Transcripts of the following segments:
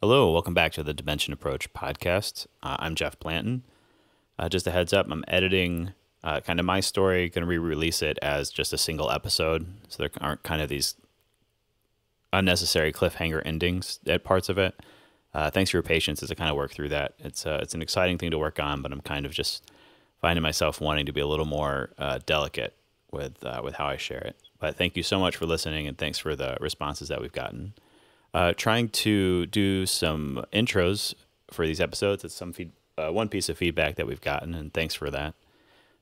Hello, welcome back to the Dimension Approach podcast. I'm Jeff Blanton. Just a heads up, I'm editing kind of my story, going to re-release it as just a single episode, so there aren't kind of these unnecessary cliffhanger endings at parts of it. Thanks for your patience as I kind of work through that. It's an exciting thing to work on, but I'm kind of just finding myself wanting to be a little more delicate with how I share it. But thank you so much for listening, and thanks for the responses that we've gotten. Trying to do some intros for these episodes. It's one piece of feedback that we've gotten, and thanks for that.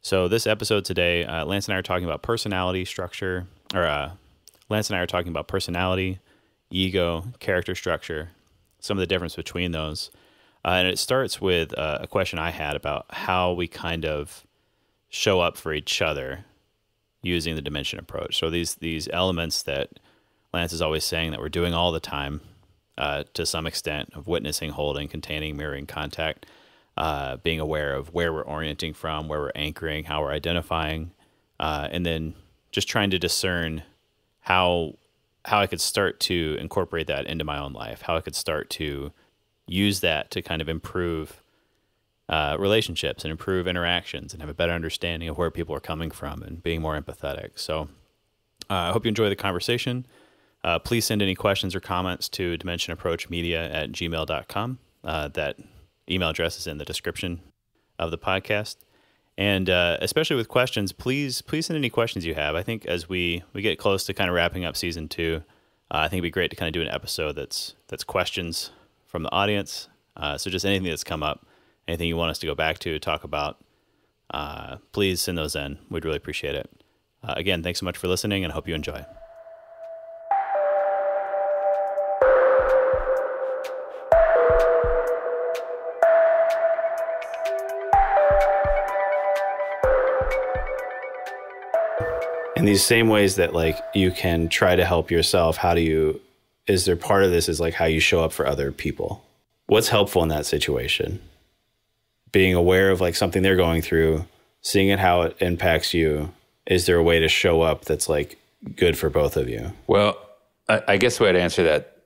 So this episode today, Lance and I are talking about personality structure, Lance and I are talking about personality, ego, character structure, some of the difference between those. And it starts with a question I had about how we kind of show up for each other using the dimension approach. So these elements that Lance is always saying that we're doing all the time, to some extent, of witnessing, holding, containing, mirroring, contact, being aware of where we're orienting from, where we're anchoring, how we're identifying, and then just trying to discern how I could start to incorporate that into my own life, how I could start to use that to kind of improve relationships and improve interactions and have a better understanding of where people are coming from and being more empathetic. So I hope you enjoy the conversation. Please send any questions or comments to dimensionapproachmedia@gmail.com. That email address is in the description of the podcast. And especially with questions, please send any questions you have. I think as we get close to kind of wrapping up season 2, I think it'd be great to kind of do an episode that's questions from the audience. So just anything that's come up, anything you want us to go back to, talk about, please send those in. We'd really appreciate it. Again, thanks so much for listening, and I hope you enjoy. In these same ways that like you can try to help yourself, is there part of this is like how you show up for other people? What's helpful in that situation? Being aware of like something they're going through, seeing it, how it impacts you. Is there a way to show up that's like good for both of you? Well, I guess the way to answer that,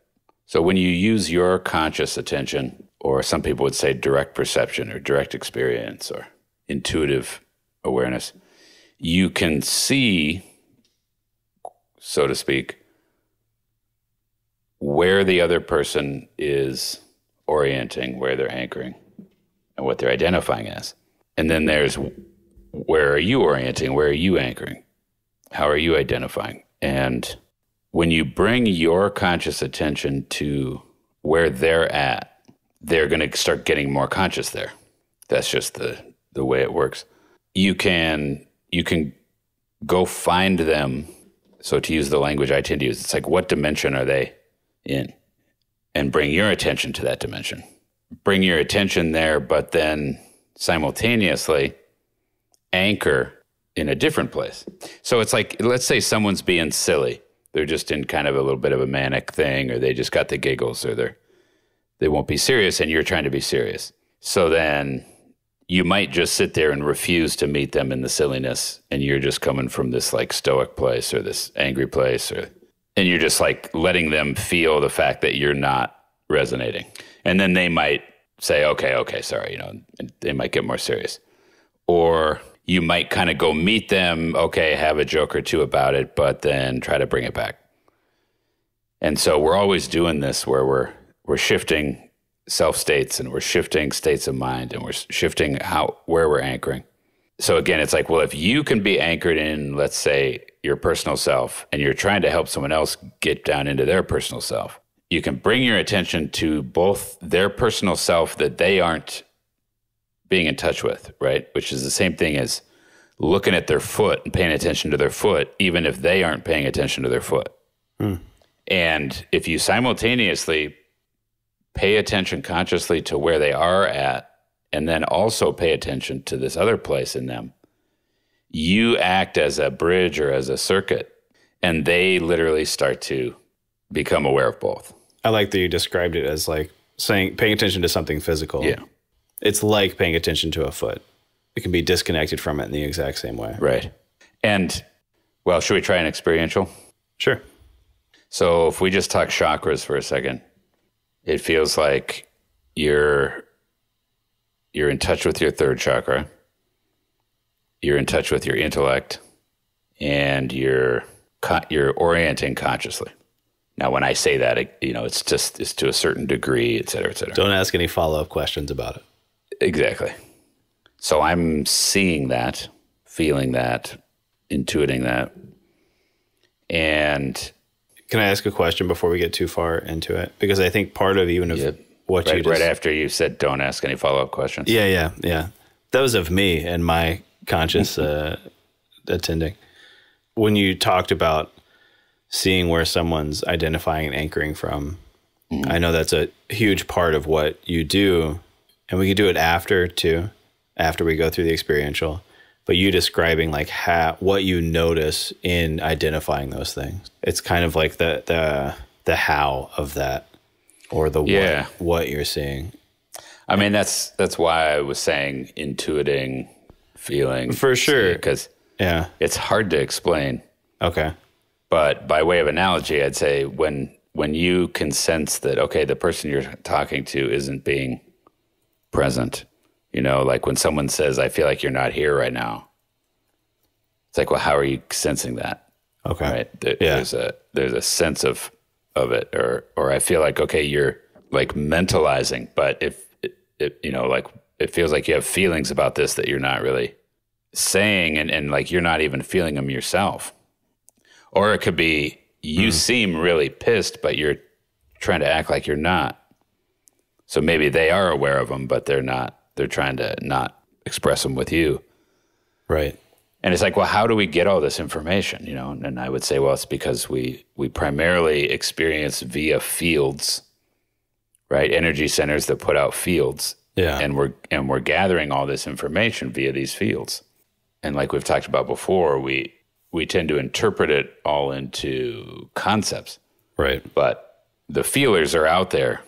so when you use your conscious attention, or some people would say direct perception or direct experience or intuitive awareness, you can see, so to speak, where the other person is orienting, where they're anchoring, and what they're identifying as. And then there's, where are you orienting? Where are you anchoring? How are you identifying? And when you bring your conscious attention to where they're at, they're going to start getting more conscious there. That's just the way it works. You can go find them. So to use the language I tend to use, it's like, what dimension are they in? And bring your attention to that dimension. Bring your attention there, but then simultaneously anchor in a different place. So it's like, let's say someone's being silly. They're just in kind of a little bit of a manic thing, or they just got the giggles, or they won't be serious, and you're trying to be serious. So then you might just sit there and refuse to meet them in the silliness, and you're just coming from this like stoic place or this angry place, and you're just like letting them feel the fact that you're not resonating. And then they might say, okay, sorry, and they might get more serious. Or you might kind of go meet them, okay, have a joke or two about it, but then try to bring it back. And so we're always doing this where we're shifting self-states, and we're shifting states of mind, and we're shifting where we're anchoring. So again, it's like, well, if you can be anchored in, let's say, your personal self, and you're trying to help someone else get down into their personal self, you can bring your attention to both their personal self that they aren't being in touch with, right? Which is the same thing as looking at their foot and paying attention to their foot, even if they aren't paying attention to their foot. And if you simultaneously pay attention consciously to where they are at, and then also pay attention to this other place in them, you act as a bridge or as a circuit, and they literally start to become aware of both. I like that you described it as like paying attention to something physical. Yeah. It's like paying attention to a foot. It can be disconnected from it in the exact same way. Right. And, well, should we try an experiential? Sure. So if we just talk chakras for a second, It feels like you're in touch with your third chakra. You're in touch with your intellect, and you're orienting consciously. Now, when I say that, it's to a certain degree, et cetera, et cetera. Don't ask any follow-up questions about it. Exactly. So I'm seeing that, feeling that, intuiting that. And can I ask a question before we get too far into it? Because I think part of what you just... Right after you said don't ask any follow-up questions. Yeah. Those of me and my conscious attending. When you talked about seeing where someone's identifying and anchoring from, I know that's a huge part of what you do, and we could do it after we go through the experiential, but you describing like what you notice in identifying those things. It's kind of like the how of that, or the what you're seeing. I mean, that's why I was saying intuiting, feeling. For sure. Because it's hard to explain. Okay. But by way of analogy, I'd say when you can sense that, okay, the person you're talking to isn't being present, like when someone says, I feel like you're not here right now. It's like, well, how are you sensing that? Okay. Right. There's a sense of it, or I feel like, okay, you're like mentalizing, but if like it feels like you have feelings about this that you're not really saying, and like you're not even feeling them yourself. Or it could be you seem really pissed, but you're trying to act like you're not. So maybe they are aware of them, but they're not. They're trying to not express them with you. Right. And it's like, well, how do we get all this information? And I would say, well, it's because we primarily experience via fields, right? Energy centers that put out fields. Yeah. And we're gathering all this information via these fields. And like we've talked about before, we tend to interpret it all into concepts. Right. But the feelers are out there.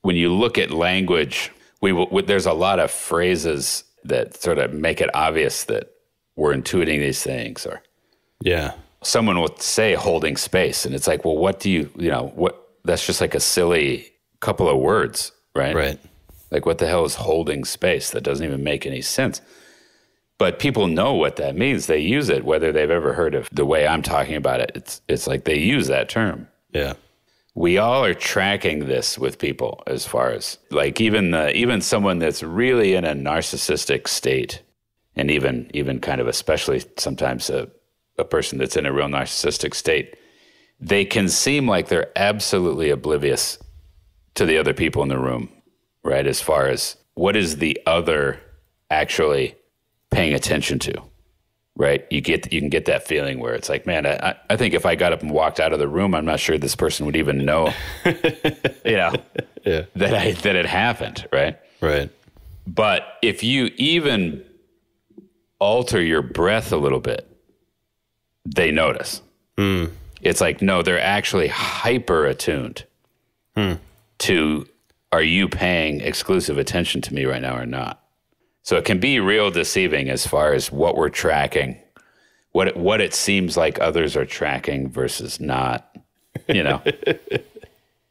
When you look at language, there's a lot of phrases that sort of make it obvious that we're intuiting these things. Or someone will say holding space, and it's like, well, what do what? That's just like a silly couple of words, right? Right. Like, what the hell is holding space? That doesn't even make any sense. But people know what that means. They use it, whether they've ever heard of the way I'm talking about it. It's like they use that term. Yeah. We all are tracking this with people, as far as like even someone that's really in a narcissistic state, and even kind of especially sometimes a person that's in a real narcissistic state, they can seem like they're absolutely oblivious to the other people in the room, right? As far as what is the other actually paying attention to, right? You can get that feeling where it's like, man, I think if I got up and walked out of the room, I'm not sure this person would even know, that it happened, right? Right. But if you even alter your breath a little bit, they notice. It's like, no, they're actually hyper attuned to, are you paying exclusive attention to me right now or not? So it can be real deceiving as far as what we're tracking, what it seems like others are tracking versus not.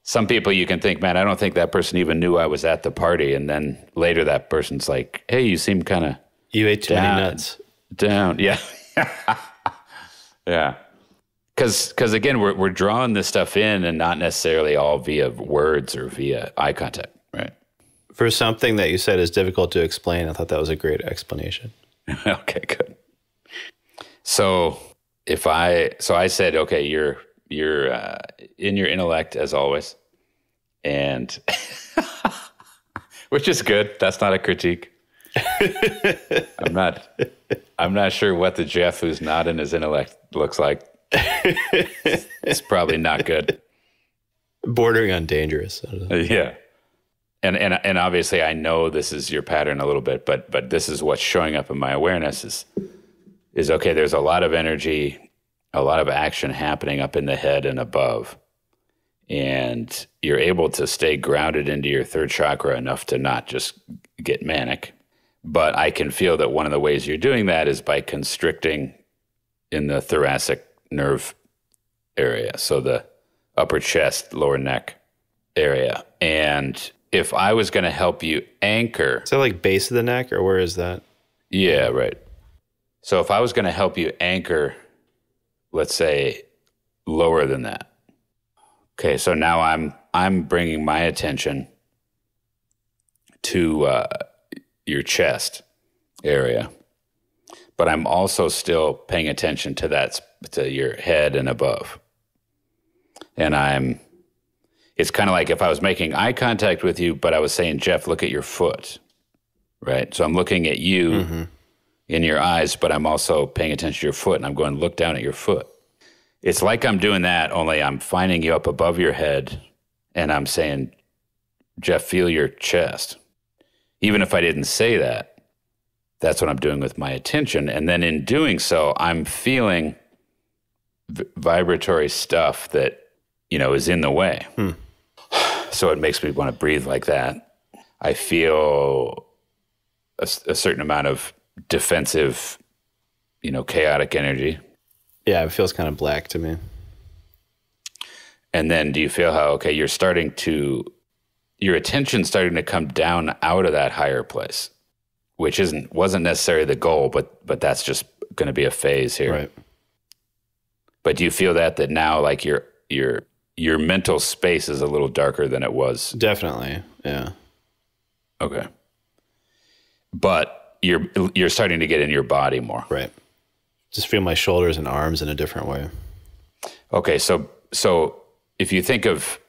Some people you can think, man, I don't think that person even knew I was at the party, and then later that person's like, hey, you seem kind of you ate too many nuts. Down, yeah, yeah. Because again, we're drawing this stuff in, and not necessarily all via words or via eye contact, right? For something that you said is difficult to explain, I thought that was a great explanation. Okay, good. So I said, okay, you're in your intellect as always, and which is good. That's not a critique. I'm not sure what the Jeff who's not in his intellect looks like. It's probably not good. Bordering on dangerous. Yeah. And obviously I know this is your pattern a little bit, but this is what's showing up in my awareness is okay, there's a lot of energy, a lot of action happening up in the head and above. And you're able to stay grounded into your third chakra enough to not just get manic. But I can feel that one of the ways you're doing that is by constricting in the thoracic nerve area. So the upper chest, lower neck area. And if I was going to help you anchor... Is that like base of the neck, or where is that? Yeah, right. So if I was going to help you anchor, let's say, lower than that. Okay, so now I'm bringing my attention to your chest area, but I'm also still paying attention to your head and above. And it's kind of like if I was making eye contact with you, but I was saying, Jeff, look at your foot, right? So I'm looking at you in your eyes, but I'm also paying attention to your foot, and I'm going, look down at your foot. It's like I'm doing that, only I'm finding you up above your head, and I'm saying, Jeff, feel your chest. Even if I didn't say that, that's what I'm doing with my attention. And then in doing so, I'm feeling vibratory stuff that, is in the way. So it makes me want to breathe like that. I feel a certain amount of defensive, chaotic energy. Yeah, it feels kind of black to me. And then do you feel how, your attention's starting to come down out of that higher place, which wasn't necessarily the goal, but that's just going to be a phase here. Right. But do you feel that now, like your mental space is a little darker than it was? Definitely. Yeah. Okay. But you're starting to get in your body more. Right. Just feel my shoulders and arms in a different way. Okay, so if you think of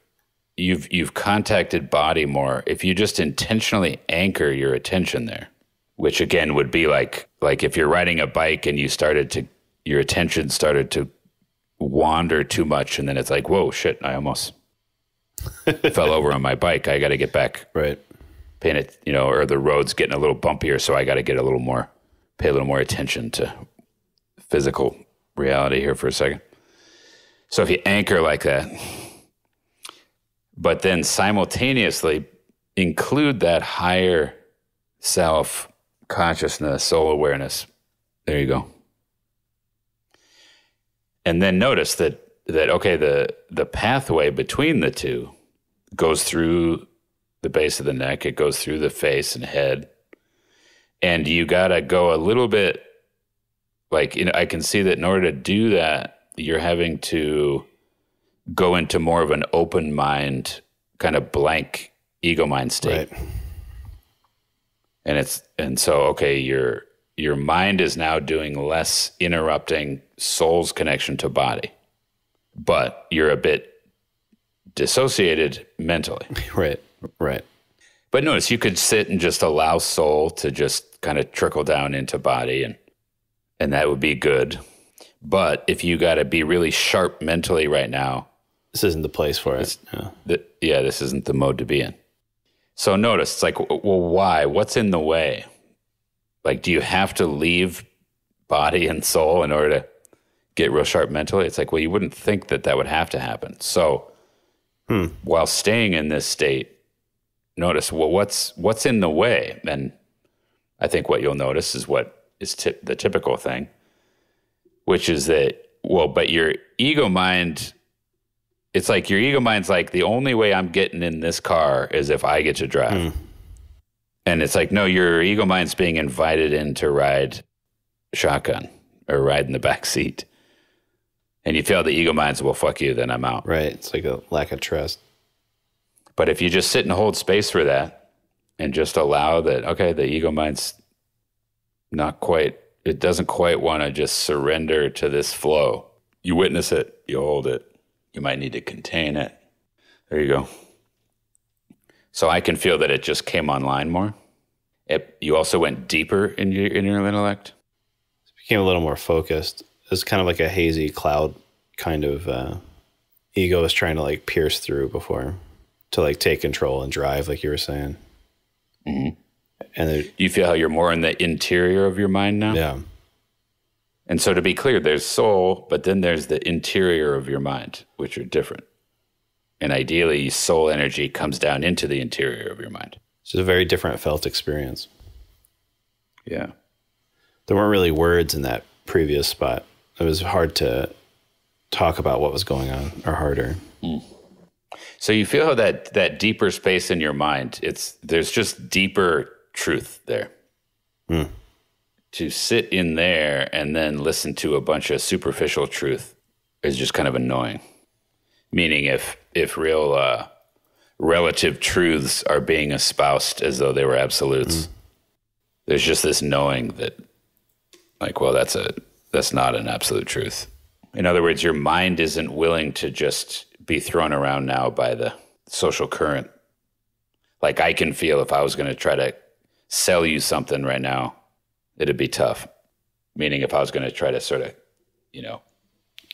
you've contacted body more, if you just intentionally anchor your attention there, which again would be like if you're riding a bike and your attention started to wander too much, and then it's like, whoa, shit, I almost fell over on my bike. I got to get back. Right. Paying it, or the road's getting a little bumpier, so I got to pay a little more attention to physical reality here for a second. So if you anchor like that, but then simultaneously include that higher self consciousness, soul awareness. There you go. And then notice that the pathway between the two goes through the base of the neck. It goes through the face and head. And you got to go a little bit, I can see that in order to do that, you're having to go into more of an open mind, kind of blank ego mind state. Right. And so your mind is now doing less interrupting soul's connection to body, but you're a bit dissociated mentally. Right. But notice you could sit and just allow soul to just kind of trickle down into body, and that would be good. But if you got to be really sharp mentally right now, this isn't the place for it. This isn't the mode to be in. So notice, it's like, well, why? What's in the way? Like, do you have to leave body and soul in order to get real sharp mentally? It's like, well, you wouldn't think that would have to happen. So while staying in this state, notice, well, what's in the way? And I think what you'll notice is what is the typical thing, which is that, but your ego mind, it's like your ego mind's like, the only way I'm getting in this car is if I get to drive. And it's like, no, your ego mind's being invited in to ride shotgun or ride in the back seat. And you feel the ego mind's, well, fuck you, then I'm out. Right. It's like a lack of trust. But if you just sit and hold space for that and just allow that, the ego mind's it doesn't quite want to just surrender to this flow. You witness it, you hold it. You might need to contain it. There you go. So I can feel that it just came online more. You also went deeper in your intellect. It became a little more focused. It was kind of like a hazy cloud kind of ego was trying to pierce through before to take control and drive, like you were saying. Mm-hmm. And you feel how you're more in the interior of your mind now? Yeah. And so to be clear, there's soul, but then there's the interior of your mind, which are different. And ideally, soul energy comes down into the interior of your mind. It's a very different felt experience. Yeah. There weren't really words in that previous spot. It was hard to talk about what was going on, or harder. So you feel how that deeper space in your mind, there's just deeper truth there. To sit in there and then listen to a bunch of superficial truth is just kind of annoying. Meaning if real relative truths are being espoused as though they were absolutes, there's just this knowing that, like, well, that's not an absolute truth. In other words, your mind isn't willing to just be thrown around now by the social current. Like, I can feel if I was going to try to sell you something right now, it'd be tough. Meaning if I was going to try to sort of,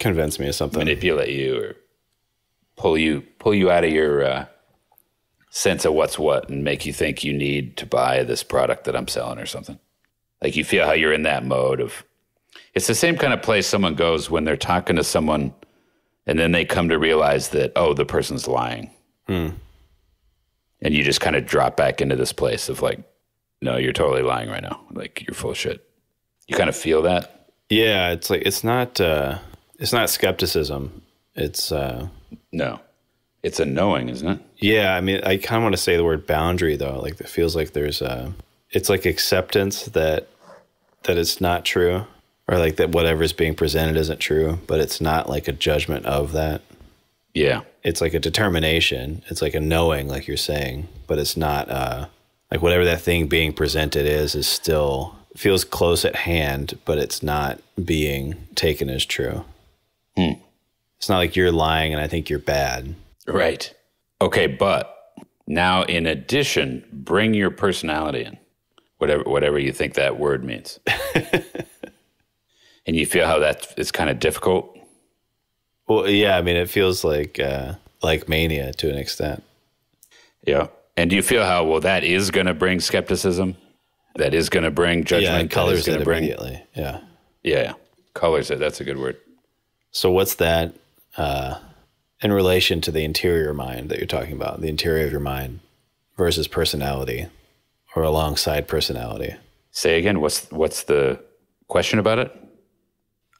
convince me of something, manipulate you or pull you out of your sense of what's what and make you think you need to buy this product that I'm selling or something. Like, you feel how you're in that mode of, it's the same kind of place someone goes when they're talking to someone and then they come to realize that, oh, the person's lying. And you just kind of drop back into this place of like, no, you're totally lying right now. Like, you're full of shit. You kind of feel that? Yeah, it's like, it's not skepticism. It's no, it's a knowing, isn't it? Yeah, I mean, I kind of want to say the word boundary though. Like, it feels like there's it's like acceptance that it's not true, or like that whatever's being presented isn't true, but it's not like a judgment of that. Yeah, it's like a determination. It's like a knowing, like you're saying, but it's not like whatever that thing being presented is still feels close at hand, but it's not being taken as true. It's not like you're lying and I think you're bad. Right. Okay, but now in addition, bring your personality in, whatever you think that word means. And you feel how that is kind of difficult? Well, yeah, I mean, it feels like mania to an extent. Yeah. And do you feel how, well, that is going to bring skepticism? That is going to bring judgment? Yeah, it colors it immediately. Yeah. Yeah, colors it. That's a good word. So what's that in relation to the interior mind that you're talking about, the interior of your mind versus personality, or alongside personality? Say again, what's the question about it?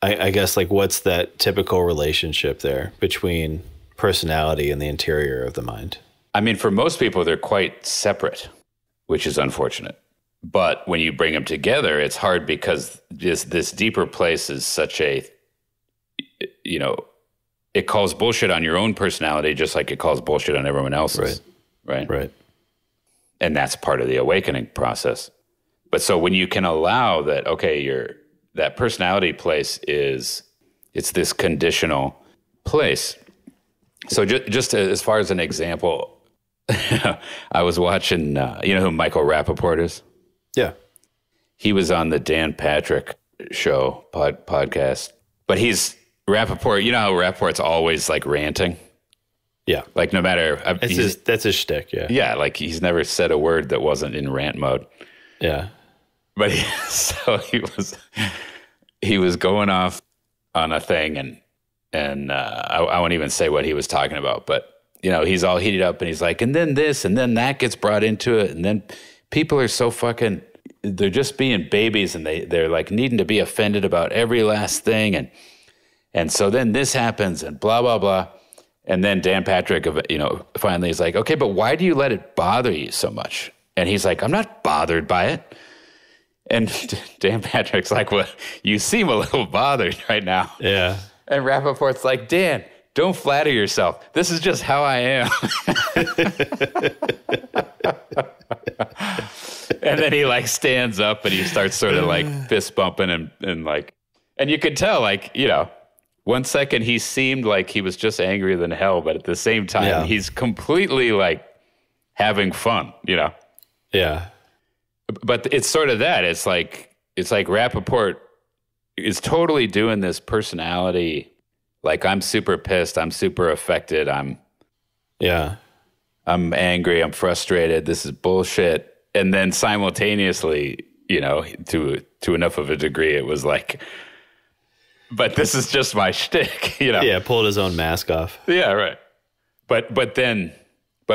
I guess, like, what's that typical relationship there between personality and the interior of the mind? I mean, for most people, they're quite separate, which is unfortunate. But when you bring them together, it's hard because this deeper place is such a, it calls bullshit on your own personality just like it calls bullshit on everyone else's. Right. And that's part of the awakening process. But so when you can allow that, okay, that personality place it's this conditional place. So just as far as an example, I was watching, you know who Michael Rappaport is? Yeah. He was on the Dan Patrick show podcast, but Rappaport, you know how Rappaport's always like ranting? Yeah. Like no matter. That's his shtick, yeah. Yeah, like he's never said a word that wasn't in rant mode. Yeah. But he was going off on a thing and I won't even say what he was talking about, but he's all heated up and he's like, and then this and then that gets brought into it, and then people are so fucking, they're just being babies and they're like needing to be offended about every last thing, and so then this happens and blah blah blah, and then Dan Patrick finally is like, okay, but why do you let it bother you so much? And he's like, I'm not bothered by it. And Dan Patrick's like, well, you seem a little bothered right now. Yeah. And Rappaport's like, Dan, don't flatter yourself. This is just how I am. And then he like stands up and he starts sort of like fist bumping and like, and you could tell like, 1 second he seemed like he was just angrier than hell, but at the same time, he's completely like having fun, Yeah. But it's sort of that. It's like Rappaport is totally doing this personality. Like, I'm super pissed. I'm super affected. I'm angry. I'm frustrated. This is bullshit. And then simultaneously, to enough of a degree, it was like, but this is just my shtick, Yeah, pulled his own mask off. Yeah, right. But what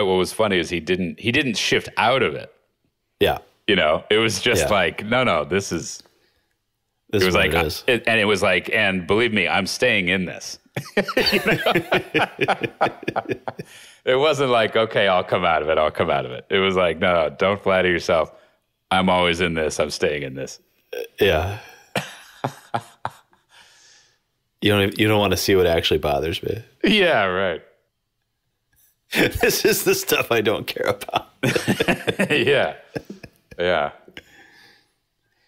was funny is he didn't shift out of it. Yeah. It was just like, no, this is. It was like, and it was like, and believe me, I'm staying in this. It wasn't like, okay, I'll come out of it. I'll come out of it. It was like, no, don't flatter yourself. I'm always in this. I'm staying in this. Yeah. You don't want to see what actually bothers me. Yeah, right. This is the stuff I don't care about. Yeah. Yeah.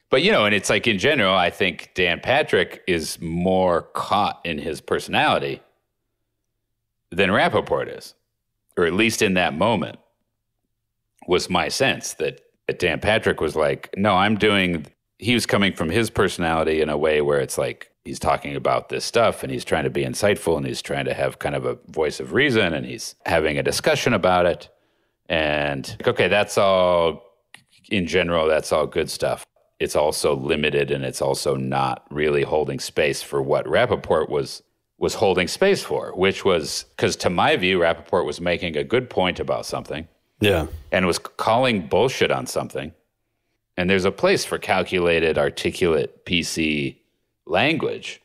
But, and it's like in general, I think Dan Patrick is more caught in his personality than Rappaport is, or at least in that moment was my sense that Dan Patrick was like, no, he was coming from his personality in a way where it's like he's talking about this stuff and he's trying to be insightful and he's trying to have kind of a voice of reason and he's having a discussion about it. And okay, that's all, in general, that's all good stuff. It's also limited and it's also not really holding space for what Rappaport was holding space for, which was, because to my view, Rappaport was making a good point about something. Yeah. And was calling bullshit on something. And there's a place for calculated, articulate, PC language.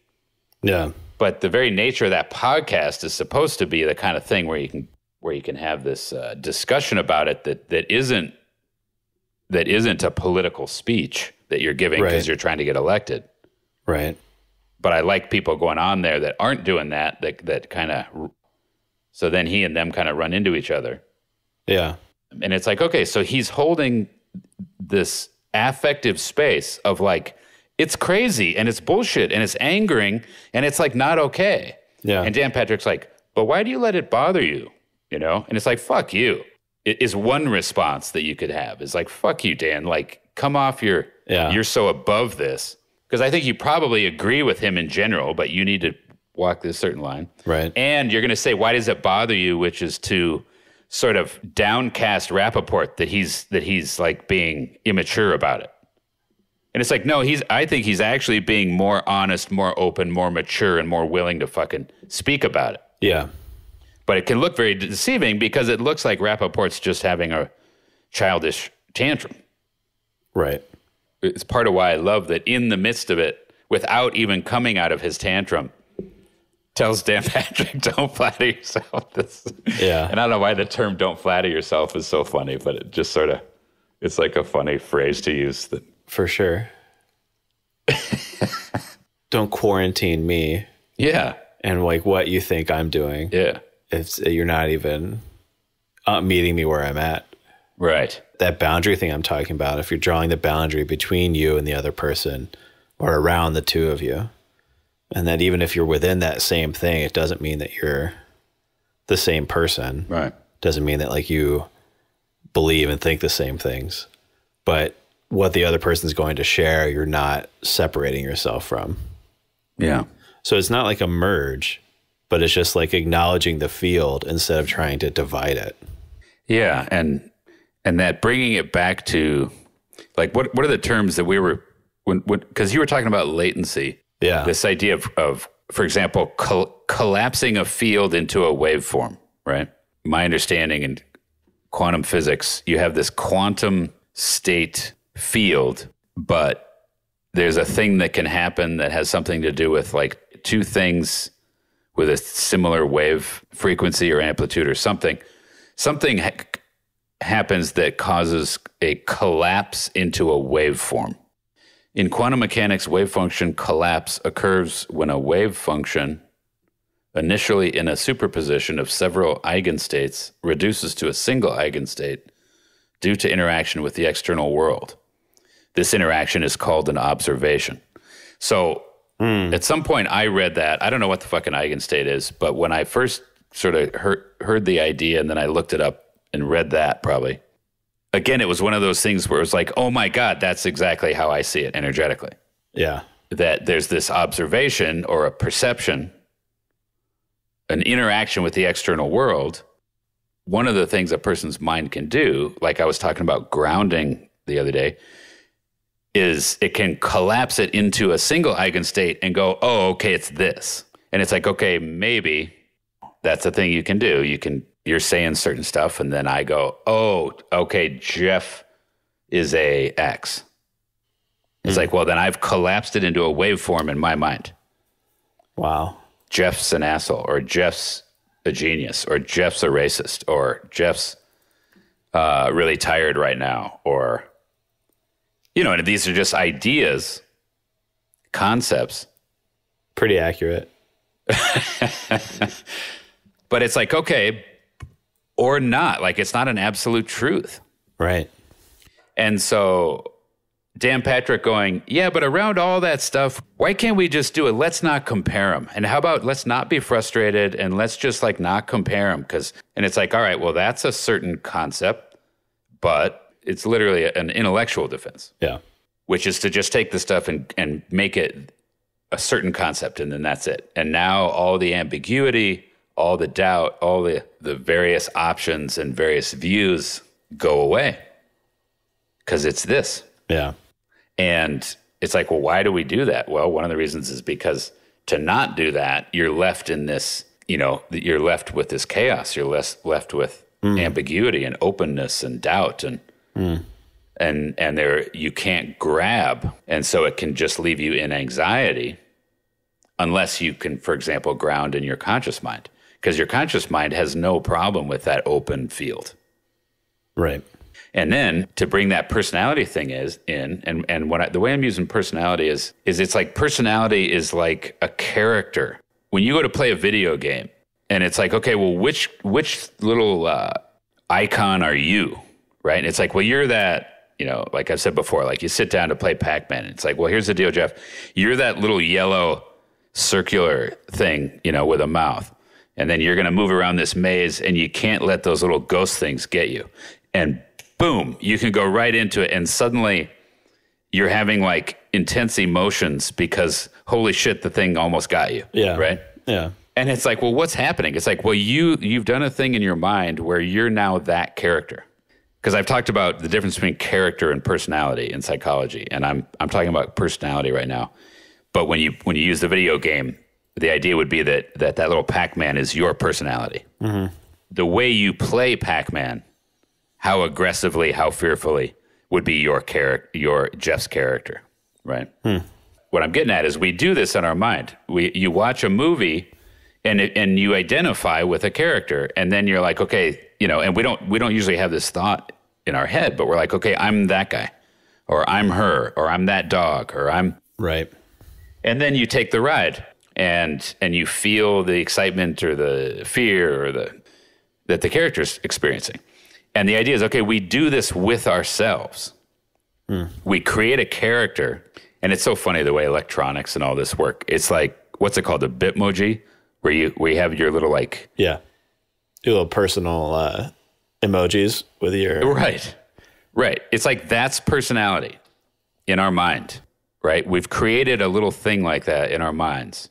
Yeah. But the very nature of that podcast is supposed to be the kind of thing where you can have this discussion about it that isn't a political speech that you're giving because you're trying to get elected. Right. But I like people going on there that aren't doing that kind of, so then he and them kind of run into each other. Yeah. And it's like, okay, so he's holding this affective space of like, it's crazy and it's bullshit and it's angering and it's like not okay. Yeah. And Dan Patrick's like, but why do you let it bother you? And it's like, fuck you. It is one response that you could have. It's like, fuck you, Dan. Like, come off you're so above this. Because I think you probably agree with him in general, but you need to walk this certain line. Right. And you're going to say, why does it bother you? Which is to sort of downcast Rappaport that he's like being immature about it. And it's like, no, I think he's actually being more honest, more open, more mature, and more willing to fucking speak about it. Yeah. But it can look very deceiving because it looks like Rappaport's just having a childish tantrum. Right. It's part of why I love that in the midst of it, without even coming out of his tantrum, tells Dan Patrick, don't flatter yourself. Yeah. And I don't know why the term don't flatter yourself is so funny, but it just sort of, it's like a funny phrase to use. For sure. Don't quarantine me. Yeah. And like what you think I'm doing. Yeah. You're not even meeting me where I'm at. Right. That boundary thing I'm talking about, if you're drawing the boundary between you and the other person or around the two of you, and that even if you're within that same thing, it doesn't mean that you're the same person. Right. Doesn't mean that like you believe and think the same things. But what the other person's going to share, you're not separating yourself from. Yeah. So it's not like a merge, but it's just like acknowledging the field instead of trying to divide it. Yeah. And that bringing it back to like, what are the terms that we were, because you were talking about latency. Yeah. This idea of for example, collapsing a field into a waveform, right? My understanding in quantum physics, you have this quantum state field, but there's a thing that can happen that has something to do with like two things with a similar wave frequency or amplitude or something. Something happens that causes a collapse into a waveform. In quantum mechanics, wave function collapse occurs when a wave function, initially in a superposition of several eigenstates, reduces to a single eigenstate due to interaction with the external world. This interaction is called an observation. So at some point I read that. I don't know what the fucking eigenstate is, but when I first sort of heard the idea and then I looked it up and read that probably, again, it was one of those things where it was like, oh my God, that's exactly how I see it energetically. Yeah. That there's this observation or a perception, an interaction with the external world. One of the things a person's mind can do, like I was talking about grounding the other day, is it can collapse it into a single eigenstate and go, oh, okay, it's this. And it's like, okay, maybe that's a thing you can do. You're saying certain stuff, and then I go, oh, okay, Jeff is a X. It's like, well, then I've collapsed it into a waveform in my mind. Wow. Jeff's an asshole, or Jeff's a genius, or Jeff's a racist, or Jeff's really tired right now, or, and these are just ideas, concepts. Pretty accurate. But it's like, okay, or not. Like, it's not an absolute truth. Right. And so Dan Patrick going, yeah, but around all that stuff, why can't we just do it? Let's not compare them. And how about let's not be frustrated and let's just like not compare them? And it's like, all right, well, that's a certain concept, but it's literally an intellectual defense. Yeah. Which is to just take the stuff and make it a certain concept, and then that's it. And now all the ambiguity, all the doubt, all the various options and various views go away because it's this. Yeah. And it's like, well, why do we do that? Well, one of the reasons is because to not do that, you're left in this, you're left with this chaos. You're left with ambiguity and openness and doubt and there you can't grab. And so it can just leave you in anxiety unless you can, for example, ground in your conscious mind, because your conscious mind has no problem with that open field. Right. And then to bring that personality thing and the way I'm using personality is it's like personality is like a character. When you go to play a video game and it's like, okay, well, which little icon are you? Right. And it's like, well, you're that, like I've said before, like you sit down to play Pac-Man. It's like, well, here's the deal, Jeff. You're that little yellow circular thing, with a mouth. And then you're going to move around this maze and you can't let those little ghost things get you. And boom, you can go right into it. And suddenly you're having like intense emotions because holy shit, the thing almost got you. Yeah. Right. Yeah. And it's like, well, what's happening? It's like, well, you've done a thing in your mind where you're now that character. Because I've talked about the difference between character and personality in psychology. And I'm talking about personality right now. But when you use the video game, the idea would be that little Pac-Man is your personality. Mm-hmm. The way you play Pac-Man, how aggressively, how fearfully would be your Jeff's character, right? What I'm getting at is we do this in our mind. You watch a movie and you identify with a character, and then you're like, okay, and we don't usually have this thought in our head, but we're like, okay, I'm that guy, or I'm her, or I'm that dog, or I'm right. And then you take the ride, and you feel the excitement or the fear or that the character's experiencing. And the idea is, okay, we do this with ourselves. We create a character, and it's so funny the way electronics and all this work. It's like, what's it called, the Bitmoji, where you have your little like your little personal emojis with your right. It's like that's personality in our mind, right? We've created a little thing like that in our minds,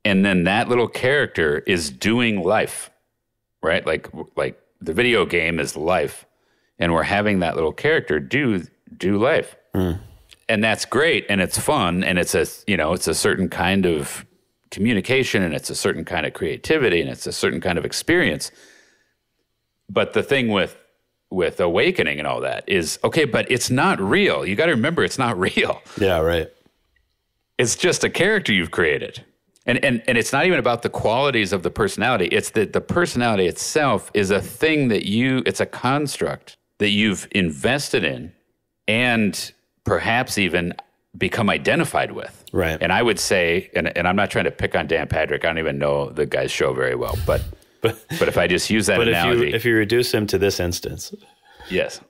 and then that little character is doing life, right? Like the video game is life, and we're having that little character do life. And that's great, and it's fun, and it's a certain kind of communication, and it's a certain kind of creativity, and it's a certain kind of experience. But the thing with awakening and all that is, okay, but it's not real. You got to remember, it's not real. Yeah, right. It's just a character you've created. And it's not even about the qualities of the personality. It's that the personality itself is a thing it's a construct that you've invested in and perhaps even become identified with. Right. And I would say, and I'm not trying to pick on Dan Patrick. I don't even know the guy's show very well, but if I just use that analogy. If you reduce him to this instance. Yes.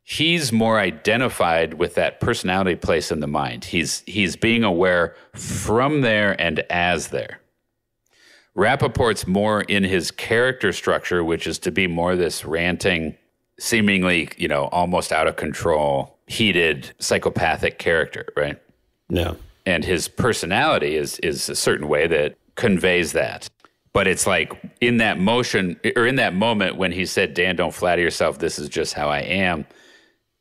He's more identified with that personality place in the mind. He's being aware from there and as there. Rappaport's more in his character structure, which is to be more this ranting, seemingly, almost out of control, heated, psychopathic character, right? No. And his personality is a certain way that conveys that. But it's like in that moment when he said, Dan, don't flatter yourself, this is just how I am.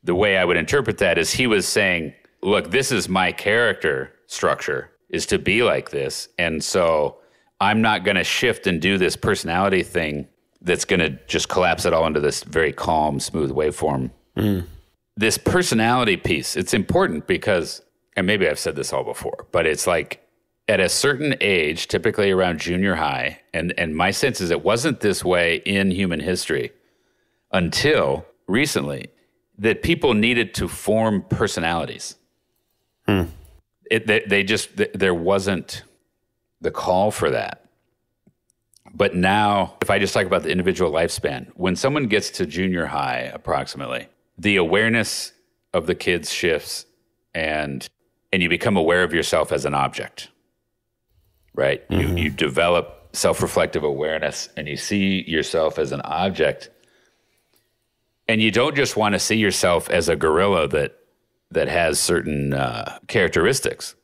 The way I would interpret that is he was saying, look, this is my character structure, is to be like this. And so I'm not going to shift and do this personality thing that's going to just collapse it all into this very calm, smooth waveform. This personality piece, it's important because, and maybe I've said this all before, but it's like at a certain age, typically around junior high, and my sense is it wasn't this way in human history until recently, that people needed to form personalities. There wasn't the call for that. But now, if I just talk about the individual lifespan, when someone gets to junior high, approximately, the awareness of the kids shifts, and you become aware of yourself as an object, right? Mm-hmm. You develop self-reflective awareness, and you see yourself as an object, and you don't just want to see yourself as a gorilla that has certain characteristics.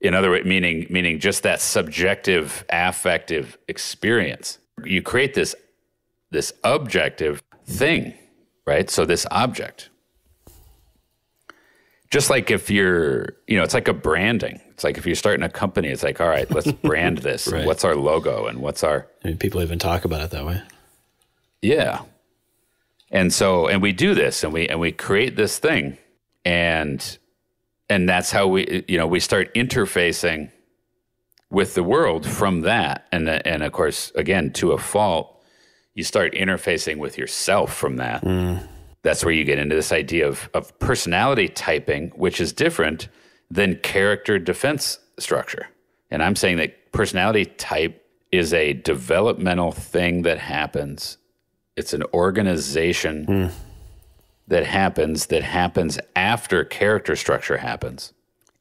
In other words, meaning just that subjective affective experience. You create this objective thing, right? So this object. Just like if you're, it's like a branding. It's like if you're starting a company, it's like, all right, let's brand this. Right. What's our logo and what's our... I mean, people even talk about it that way. Yeah. And we do this and we create this thing, and that's how we start interfacing with the world from that. And of course, again, to a fault, you start interfacing with yourself from that. That's where you get into this idea of personality typing, which is different than character defense structure. And I'm saying that personality type is a developmental thing that happens. It's an organization that happens after character structure happens.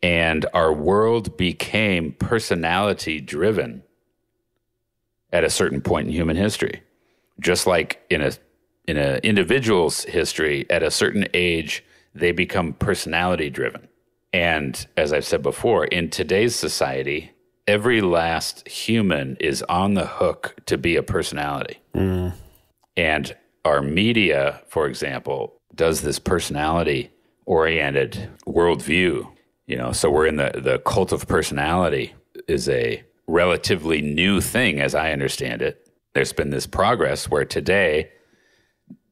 And our world became personality driven at a certain point in human history. Just like in an individual's history, at a certain age, they become personality driven. And as I've said before, in today's society, every last human is on the hook to be a personality. And our media, for example, does this personality-oriented worldview. So we're in the cult of personality is a relatively new thing, as I understand it. There's been this progress where today,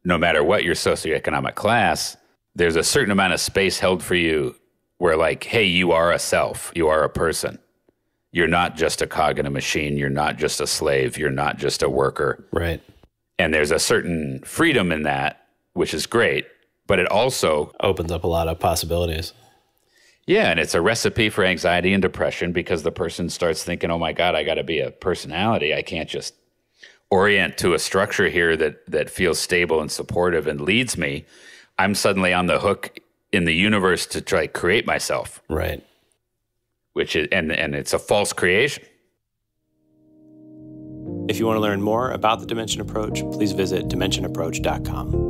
no matter what your socioeconomic class, there's a certain amount of space held for you where, like, hey, you are a self, you are a person. You're not just a cog in a machine. You're not just a slave. You're not just a worker. Right. And there's a certain freedom in that, which is great, but it also opens up a lot of possibilities. Yeah, and it's a recipe for anxiety and depression because the person starts thinking, oh my God, I got to be a personality. I can't just orient to a structure here that feels stable and supportive and leads me. I'm suddenly on the hook in the universe to try to create myself. Right. Which is, and it's a false creation. If you want to learn more about the Dimension Approach, please visit dimensionapproach.com.